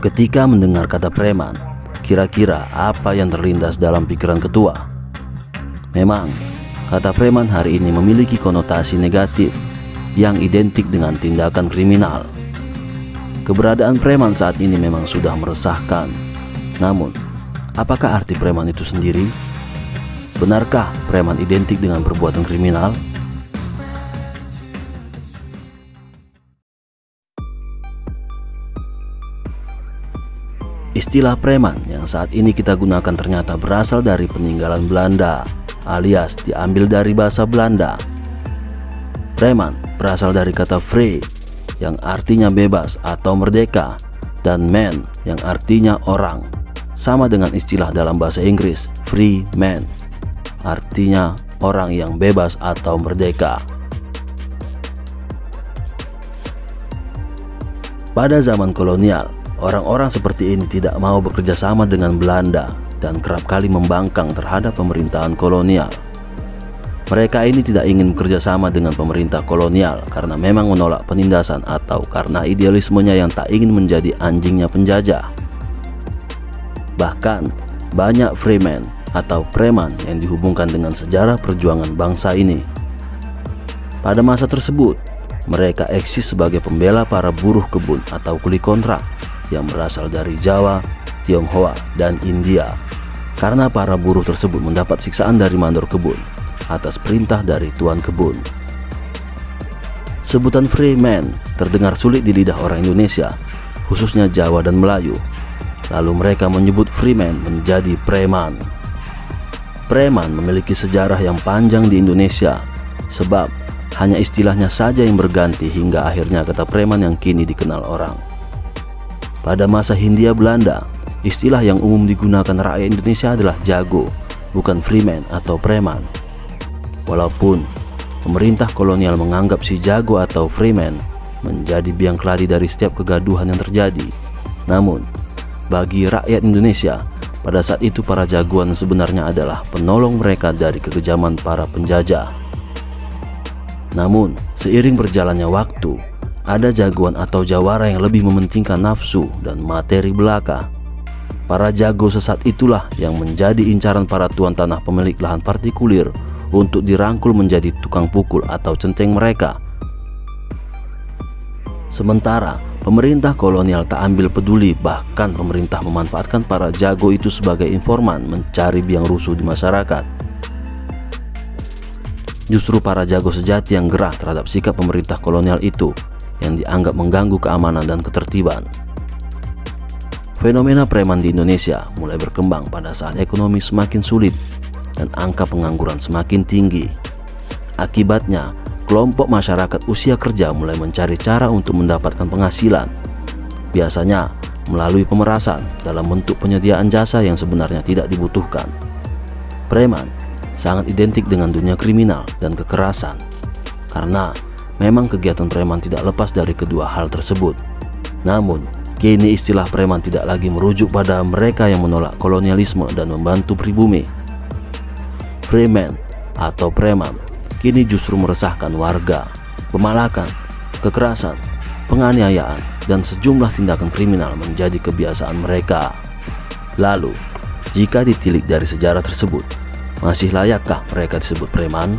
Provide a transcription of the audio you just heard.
Ketika mendengar kata preman, kira-kira apa yang terlintas dalam pikiran ketua? Memang, kata preman hari ini memiliki konotasi negatif yang identik dengan tindakan kriminal. Keberadaan preman saat ini memang sudah meresahkan. Namun, apakah arti preman itu sendiri? Benarkah preman identik dengan perbuatan kriminal? Istilah preman yang saat ini kita gunakan ternyata berasal dari peninggalan Belanda, alias diambil dari bahasa Belanda. Preman berasal dari kata vrij yang artinya bebas atau merdeka, dan man yang artinya orang, sama dengan istilah dalam bahasa Inggris free man, artinya orang yang bebas atau merdeka. Pada zaman kolonial, orang-orang seperti ini tidak mau bekerja sama dengan Belanda dan kerap kali membangkang terhadap pemerintahan kolonial. Mereka ini tidak ingin bekerja sama dengan pemerintah kolonial karena memang menolak penindasan atau karena idealismenya yang tak ingin menjadi anjingnya penjajah. Bahkan, banyak freeman atau preman yang dihubungkan dengan sejarah perjuangan bangsa ini. Pada masa tersebut, mereka eksis sebagai pembela para buruh kebun atau kuli kontrak yang berasal dari Jawa, Tionghoa, dan India. Karena para buruh tersebut mendapat siksaan dari mandor kebun atas perintah dari tuan kebun. Sebutan freeman terdengar sulit di lidah orang Indonesia, khususnya Jawa dan Melayu. Lalu mereka menyebut freeman menjadi preman. Preman memiliki sejarah yang panjang di Indonesia, sebab hanya istilahnya saja yang berganti hingga akhirnya kata preman yang kini dikenal orang. Pada masa Hindia Belanda, istilah yang umum digunakan rakyat Indonesia adalah jago, bukan freeman atau preman. Walaupun pemerintah kolonial menganggap si jago atau freeman menjadi biang keladi dari setiap kegaduhan yang terjadi, namun bagi rakyat Indonesia, pada saat itu para jagoan sebenarnya adalah penolong mereka dari kekejaman para penjajah. Namun, seiring berjalannya waktu, ada jagoan atau jawara yang lebih mementingkan nafsu dan materi belaka. Para jago sesat itulah yang menjadi incaran para tuan tanah pemilik lahan partikulir untuk dirangkul menjadi tukang pukul atau centeng mereka. Sementara pemerintah kolonial tak ambil peduli, bahkan pemerintah memanfaatkan para jago itu sebagai informan mencari biang rusuh di masyarakat. Justru para jago sejati yang gerah terhadap sikap pemerintah kolonial itu yang dianggap mengganggu keamanan dan ketertiban. Fenomena preman di Indonesia mulai berkembang pada saat ekonomi semakin sulit dan angka pengangguran semakin tinggi. Akibatnya, kelompok masyarakat usia kerja mulai mencari cara untuk mendapatkan penghasilan. Biasanya melalui pemerasan dalam bentuk penyediaan jasa yang sebenarnya tidak dibutuhkan. Preman sangat identik dengan dunia kriminal dan kekerasan, karena memang kegiatan preman tidak lepas dari kedua hal tersebut. Namun, kini istilah preman tidak lagi merujuk pada mereka yang menolak kolonialisme dan membantu pribumi. Freeman atau preman kini justru meresahkan warga. Pemalakan, kekerasan, penganiayaan, dan sejumlah tindakan kriminal menjadi kebiasaan mereka. Lalu, jika ditilik dari sejarah tersebut, masih layakkah mereka disebut preman?